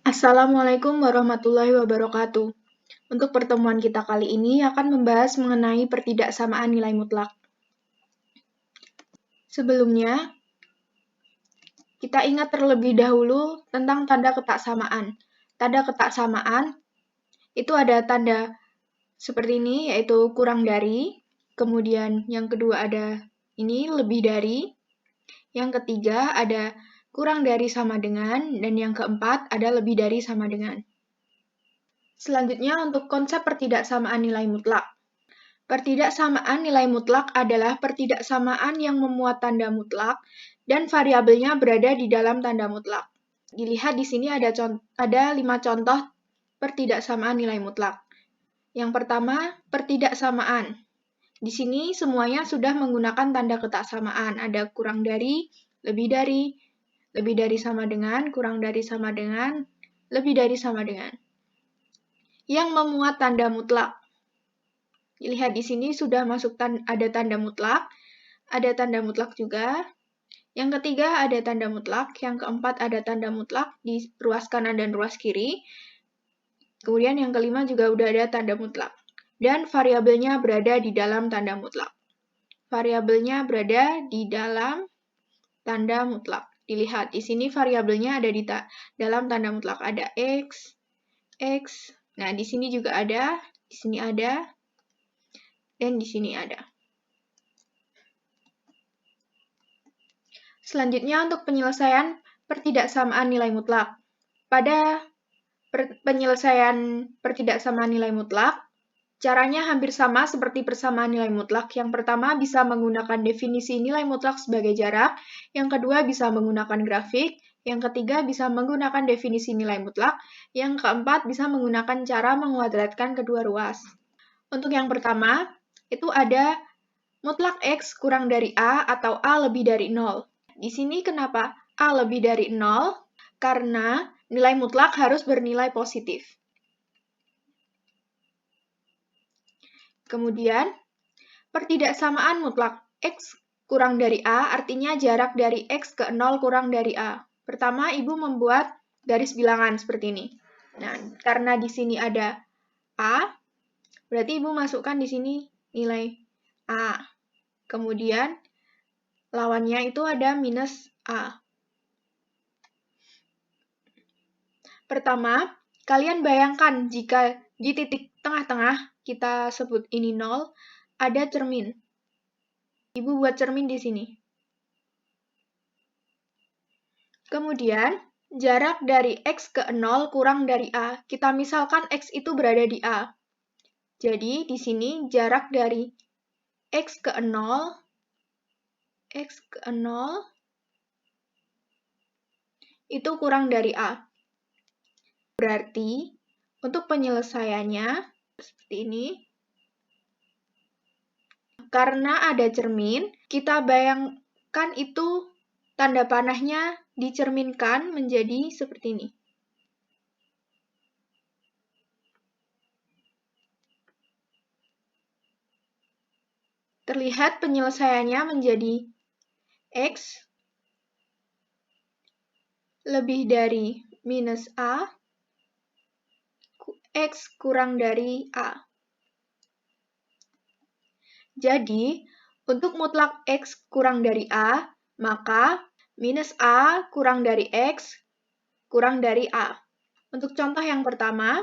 Assalamualaikum warahmatullahi wabarakatuh. Untuk pertemuan kita kali ini akan membahas mengenai pertidaksamaan nilai mutlak. Sebelumnya, kita ingat terlebih dahulu tentang tanda ketaksamaan. Tanda ketaksamaan itu ada tanda seperti ini, yaitu kurang dari. Kemudian yang kedua ada ini lebih dari. Yang ketiga ada kurang dari sama dengan. Dan yang keempat ada lebih dari sama dengan. Selanjutnya untuk konsep pertidaksamaan nilai mutlak. Pertidaksamaan nilai mutlak adalah pertidaksamaan yang memuat tanda mutlak dan variabelnya berada di dalam tanda mutlak. Dilihat di sini ada 5 contoh pertidaksamaan nilai mutlak. Yang pertama, pertidaksamaan. Di sini semuanya sudah menggunakan tanda ketaksamaan. Ada kurang dari, lebih dari sama dengan, kurang dari sama dengan, lebih dari sama dengan. Yang memuat tanda mutlak. Lihat di sini sudah masuk ada tanda mutlak juga. Yang ketiga ada tanda mutlak, yang keempat ada tanda mutlak di ruas kanan dan ruas kiri. Kemudian yang kelima juga udah ada tanda mutlak. Dan variabelnya berada di dalam tanda mutlak. Variabelnya berada di dalam tanda mutlak. Dilihat di sini variabelnya ada di dalam tanda mutlak. Ada X. Nah, di sini juga ada, di sini ada, dan di sini ada. Selanjutnya untuk penyelesaian pertidaksamaan nilai mutlak. Pada penyelesaian pertidaksamaan nilai mutlak, caranya hampir sama seperti persamaan nilai mutlak. Yang pertama bisa menggunakan definisi nilai mutlak sebagai jarak, yang kedua bisa menggunakan grafik, yang ketiga bisa menggunakan definisi nilai mutlak, yang keempat bisa menggunakan cara menguadratkan kedua ruas. Untuk yang pertama, itu ada mutlak X kurang dari A atau A lebih dari 0. Di sini kenapa A lebih dari 0? Karena nilai mutlak harus bernilai positif. Kemudian, pertidaksamaan mutlak X kurang dari A artinya jarak dari X ke 0 kurang dari A. Pertama, Ibu membuat garis bilangan seperti ini. Nah, karena di sini ada A, berarti Ibu masukkan di sini nilai A. Kemudian, lawannya itu ada minus A. Pertama, kalian bayangkan jika di titik tengah-tengah, kita sebut ini 0, ada cermin. Ibu buat cermin di sini. Kemudian, jarak dari X ke 0 kurang dari A. Kita misalkan X itu berada di A. Jadi, di sini jarak dari X ke 0, itu kurang dari A. Berarti, untuk penyelesaiannya, seperti ini. Karena ada cermin, kita bayangkan itu tanda panahnya dicerminkan menjadi seperti ini. Terlihat penyelesaiannya menjadi X lebih dari minus A, X kurang dari A. Jadi, untuk mutlak X kurang dari A, maka minus A kurang dari X kurang dari A. Untuk contoh yang pertama,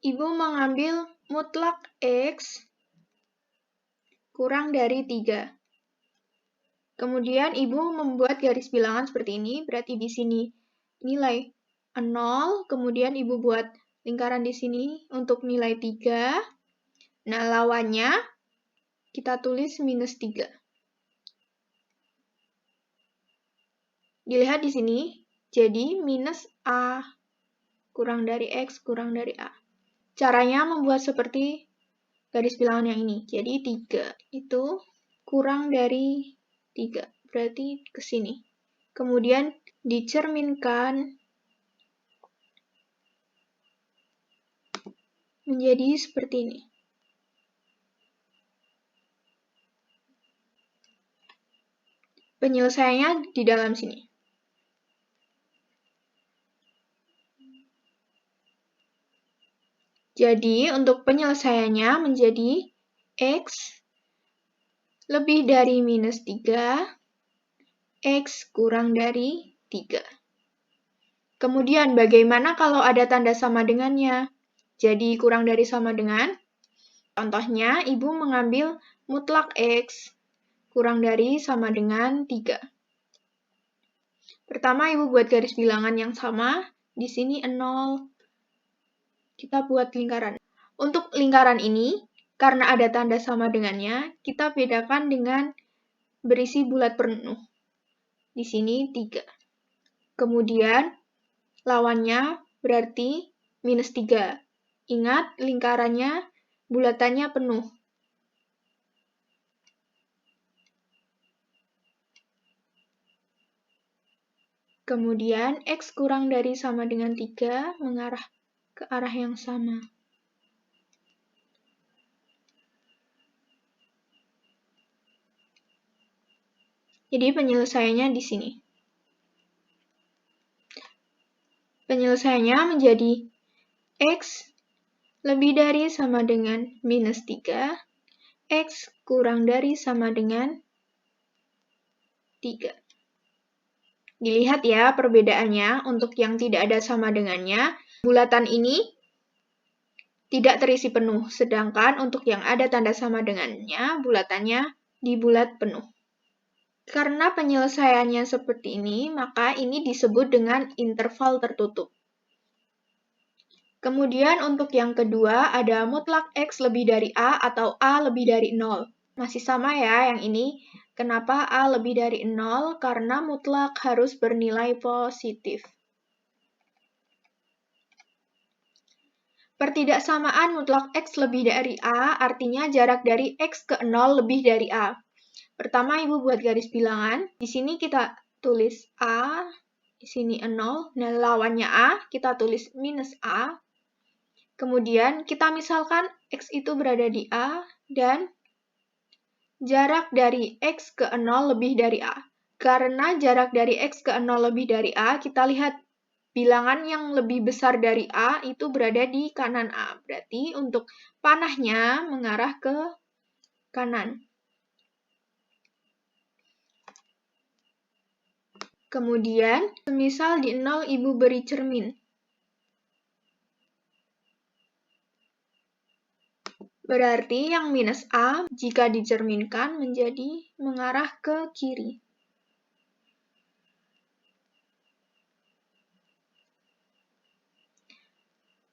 Ibu mengambil mutlak X kurang dari 3. Kemudian Ibu membuat garis bilangan seperti ini, berarti di sini nilai 0, kemudian Ibu buat lingkaran di sini untuk nilai 3. Nah, lawannya kita tulis minus 3. Dilihat di sini, jadi minus A kurang dari X kurang dari A. Caranya membuat seperti garis bilangan yang ini. Jadi 3 itu kurang dari 3, berarti ke sini. Kemudian dicerminkan menjadi seperti ini. Penyelesaiannya di dalam sini. Jadi, untuk penyelesaiannya menjadi X lebih dari minus 3, X kurang dari 3. Kemudian, bagaimana kalau ada tanda sama dengannya? Jadi, kurang dari sama dengan? Contohnya, Ibu mengambil mutlak X kurang dari sama dengan 3. Pertama, Ibu buat garis bilangan yang sama. Di sini 0. Kita buat lingkaran. Untuk lingkaran ini, karena ada tanda sama dengannya, kita bedakan dengan berisi bulat penuh. Di sini 3. Kemudian, lawannya berarti minus 3. Ingat, lingkarannya, bulatannya penuh. Kemudian, X kurang dari sama dengan 3 mengarah ke arah yang sama. Jadi penyelesaiannya di sini. Penyelesaiannya menjadi X lebih dari sama dengan minus 3, X kurang dari sama dengan 3. Dilihat ya perbedaannya, untuk yang tidak ada sama dengannya, bulatan ini tidak terisi penuh, sedangkan untuk yang ada tanda sama dengannya, bulatannya dibulat penuh. Karena penyelesaiannya seperti ini, maka ini disebut dengan interval tertutup. Kemudian untuk yang kedua, ada mutlak X lebih dari A atau A lebih dari 0. Masih sama ya yang ini. Kenapa A lebih dari 0? Karena mutlak harus bernilai positif. Pertidaksamaan mutlak X lebih dari A artinya jarak dari X ke 0 lebih dari A. Pertama, Ibu buat garis bilangan. Di sini kita tulis A, di sini 0. Nah, lawannya A, kita tulis minus A. Kemudian, kita misalkan X itu berada di A, dan jarak dari X ke 0 lebih dari A. Karena jarak dari X ke 0 lebih dari A, kita lihat bilangan yang lebih besar dari A itu berada di kanan A. Berarti untuk panahnya mengarah ke kanan. Kemudian, semisal di 0 Ibu beri cermin. Berarti yang minus A jika dicerminkan menjadi mengarah ke kiri.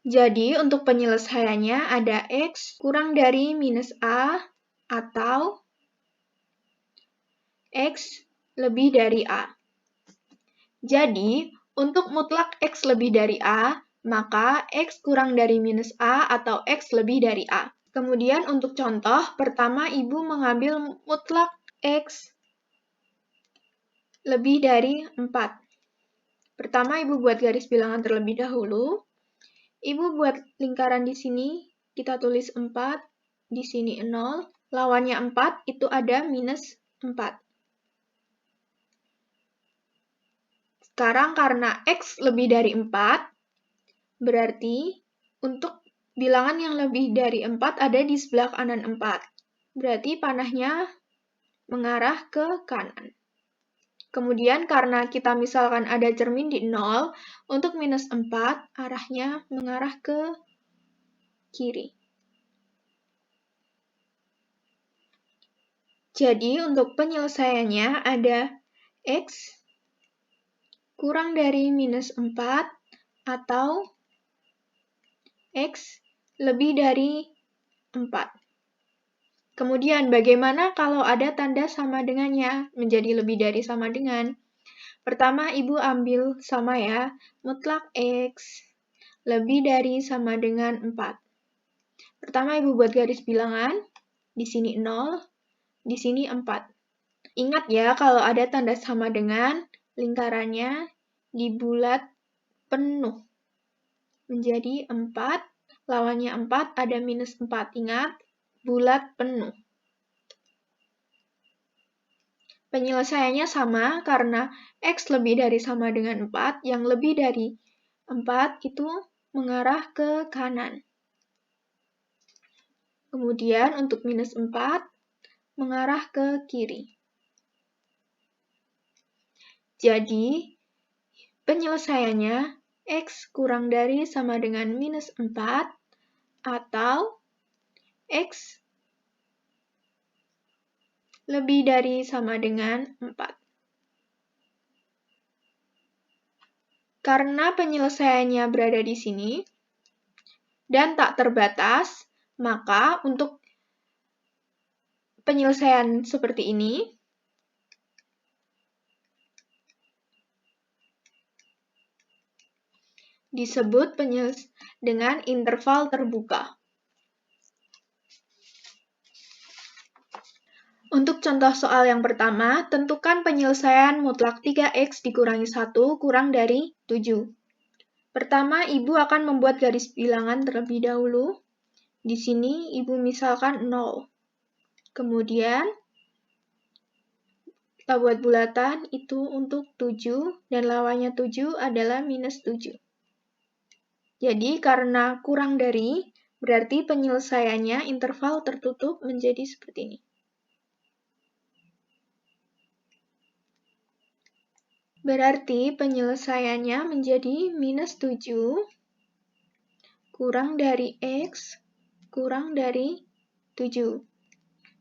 Jadi, untuk penyelesaiannya ada X kurang dari minus A atau X lebih dari A. Jadi, untuk mutlak X lebih dari A, maka X kurang dari minus A atau X lebih dari A. Kemudian untuk contoh, pertama Ibu mengambil mutlak X lebih dari 4. Pertama Ibu buat garis bilangan terlebih dahulu. Ibu buat lingkaran di sini, kita tulis 4, di sini 0. Lawannya 4 itu ada minus 4. Sekarang karena X lebih dari 4, berarti untuk bilangan yang lebih dari 4 ada di sebelah kanan 4. Berarti panahnya mengarah ke kanan. Kemudian karena kita misalkan ada cermin di 0, untuk minus 4 arahnya mengarah ke kiri. Jadi untuk penyelesaiannya ada X kurang dari minus 4 atau X lebih dari 4. Kemudian bagaimana kalau ada tanda sama dengannya, menjadi lebih dari sama dengan? Pertama, Ibu ambil sama ya, mutlak X lebih dari sama dengan 4. Pertama, Ibu buat garis bilangan, di sini 0, di sini 4. Ingat ya, kalau ada tanda sama dengan, lingkarannya dibulat penuh. Menjadi 4, lawannya 4, ada minus 4. Ingat, bulat penuh. Penyelesaiannya sama karena X lebih dari sama dengan 4, yang lebih dari 4 itu mengarah ke kanan. Kemudian untuk minus 4 mengarah ke kiri. Jadi, penyelesaiannya X kurang dari sama dengan minus 4 atau X lebih dari sama dengan 4. Karena penyelesaiannya berada di sini dan tak terbatas, maka untuk penyelesaian seperti ini disebut dengan interval terbuka. Untuk contoh soal yang pertama, tentukan penyelesaian mutlak 3x dikurangi 1 kurang dari 7. Pertama, Ibu akan membuat garis bilangan terlebih dahulu. Di sini Ibu misalkan 0. Kemudian, kita buat bulatan itu untuk 7, dan lawannya 7 adalah minus 7. Jadi, karena kurang dari, berarti penyelesaiannya interval tertutup menjadi seperti ini. Berarti penyelesaiannya menjadi minus 7 kurang dari X kurang dari 7.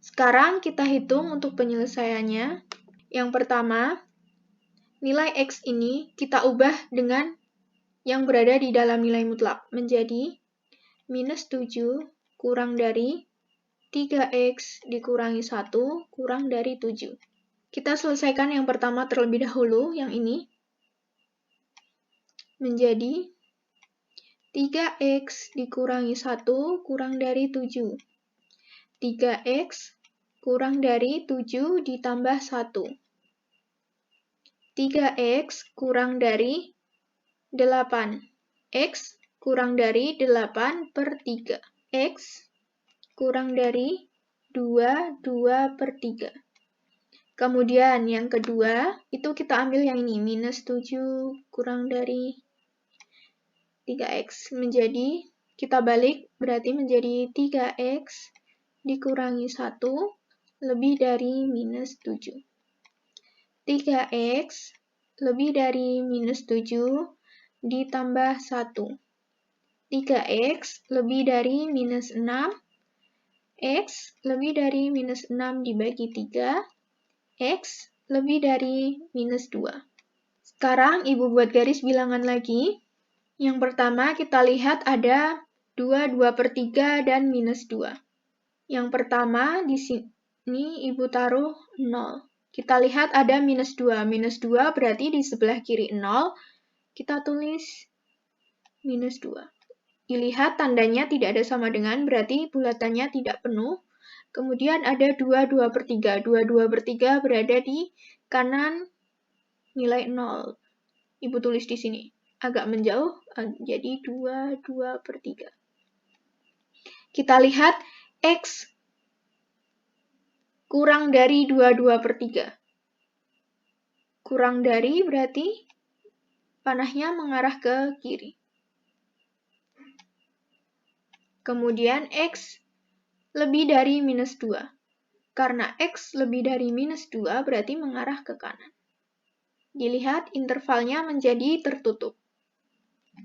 Sekarang kita hitung untuk penyelesaiannya. Yang pertama, nilai X ini kita ubah dengan yang berada di dalam nilai mutlak menjadi minus 7 kurang dari 3X dikurangi 1 kurang dari 7. Kita selesaikan yang pertama terlebih dahulu, yang ini. Menjadi 3X dikurangi 1 kurang dari 7. 3X kurang dari 7 ditambah 1. 3X kurang dari 8. X kurang dari 8 per 3. X kurang dari 2 per 3. Kemudian yang kedua, itu kita ambil yang ini, minus 7 kurang dari 3X. Menjadi, kita balik, berarti menjadi 3X dikurangi 1 lebih dari minus 7. 3X lebih dari minus 7 ditambah 1. 3X lebih dari minus 6. X lebih dari minus 6 dibagi 3. X lebih dari minus 2. Sekarang Ibu buat garis bilangan lagi. Yang pertama kita lihat ada 2 per 3 dan minus 2. Yang pertama di sini Ibu taruh 0. Kita lihat ada minus 2. Minus 2 berarti di sebelah kiri 0. Kita tulis minus 2. Dilihat tandanya tidak ada sama dengan, berarti bulatannya tidak penuh. Kemudian ada 2 per 3. 2 per 3 berada di kanan nilai 0. Ibu tulis di sini. Agak menjauh, jadi 2 per 3. Kita lihat X kurang dari 2 per 3. Kurang dari berarti panahnya mengarah ke kiri. Kemudian X lebih dari minus 2. Karena X lebih dari minus 2 berarti mengarah ke kanan. Dilihat intervalnya menjadi tertutup.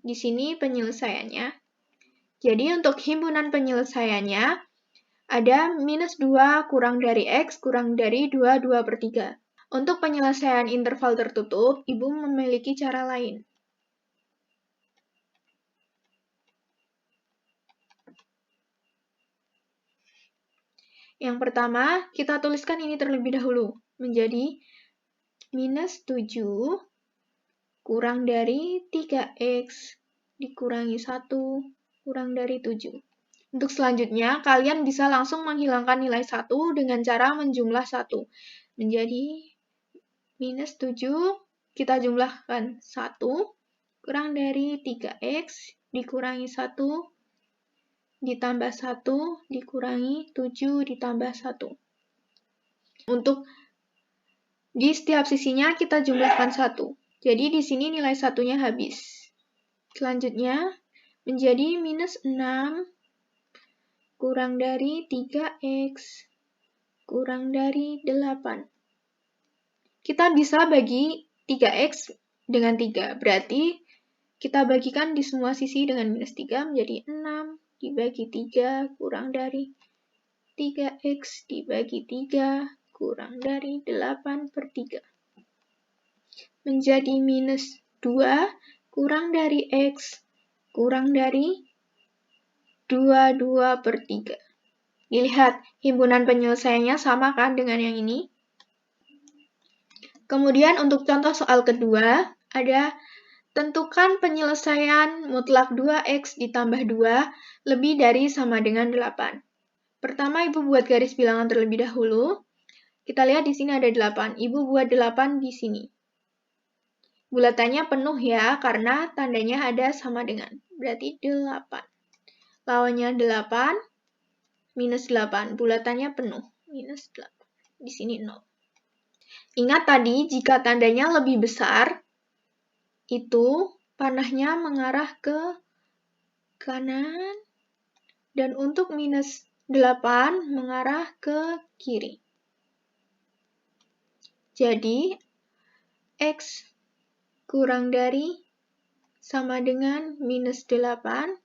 Di sini penyelesaiannya. Jadi untuk himpunan penyelesaiannya ada minus 2 kurang dari X kurang dari 2 per 3. Untuk penyelesaian interval tertutup, Ibu memiliki cara lain. Yang pertama, kita tuliskan ini terlebih dahulu. Menjadi minus 7 kurang dari 3X dikurangi 1 kurang dari 7. Untuk selanjutnya, kalian bisa langsung menghilangkan nilai 1 dengan cara menjumlah 1. Menjadi minus 7, kita jumlahkan 1 kurang dari 3X dikurangi 1 ditambah 1 dikurangi 7 ditambah 1. Untuk di setiap sisinya kita jumlahkan 1. Jadi di sini nilai 1-nya habis. Selanjutnya menjadi minus 6 kurang dari 3X, kurang dari 8. Kita bisa bagi 3X dengan 3, berarti kita bagikan di semua sisi dengan minus 3 menjadi 6 dibagi 3 kurang dari 3X dibagi 3 kurang dari 8/3. Menjadi minus 2 kurang dari X kurang dari 22/3. Dilihat, himpunan penyelesaiannya sama kan dengan yang ini? Kemudian untuk contoh soal kedua, ada tentukan penyelesaian mutlak 2X ditambah 2 lebih dari sama dengan 8. Pertama, Ibu buat garis bilangan terlebih dahulu. Kita lihat di sini ada 8. Ibu buat 8 di sini. Bulatannya penuh ya, karena tandanya ada sama dengan. Berarti 8. Lawannya 8, minus 8. Bulatannya penuh, minus 8. Di sini 0. Ingat tadi, jika tandanya lebih besar, itu panahnya mengarah ke kanan, dan untuk minus 8 mengarah ke kiri. Jadi, X kurang dari sama dengan minus 8,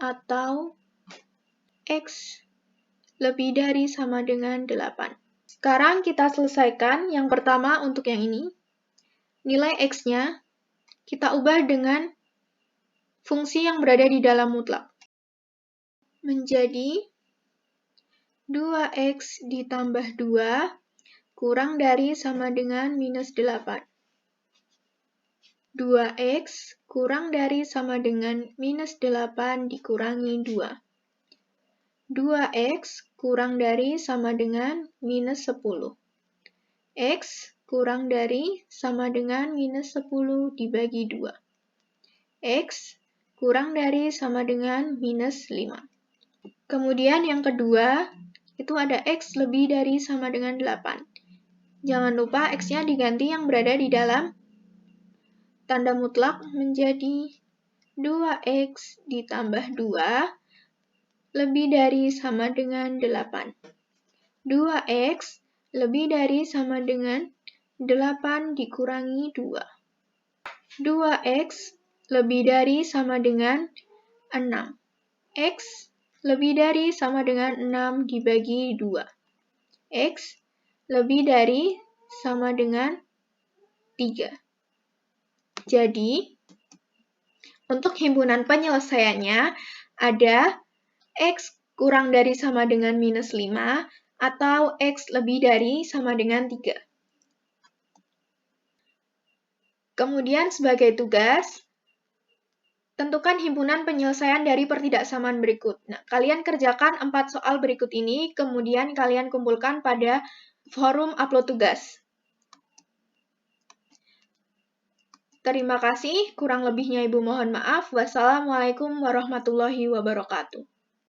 atau X lebih dari sama dengan 8. Sekarang kita selesaikan yang pertama untuk yang ini. Nilai X-nya kita ubah dengan fungsi yang berada di dalam mutlak. Menjadi 2X ditambah 2 kurang dari sama dengan minus 8. 2X kurang dari sama dengan minus 8 dikurangi 2. 2X kurang dari sama dengan minus 10. X kurang dari sama dengan minus 10 dibagi 2. X kurang dari sama dengan minus 5. Kemudian yang kedua, itu ada X lebih dari sama dengan 8. Jangan lupa X-nya diganti yang berada di dalam tanda mutlak menjadi 2X ditambah 2 lebih dari sama dengan 8. 2X lebih dari sama dengan 8 dikurangi 2. 2X lebih dari sama dengan 6. X lebih dari sama dengan 6 dibagi 2. X lebih dari sama dengan 3. Jadi, untuk himpunan penyelesaiannya ada X kurang dari sama dengan minus 5 atau X lebih dari sama dengan 3. Kemudian sebagai tugas, tentukan himpunan penyelesaian dari pertidaksamaan berikut. Nah, kalian kerjakan 4 soal berikut ini, kemudian kalian kumpulkan pada forum upload tugas. Terima kasih, kurang lebihnya Ibu mohon maaf. Wassalamualaikum warahmatullahi wabarakatuh.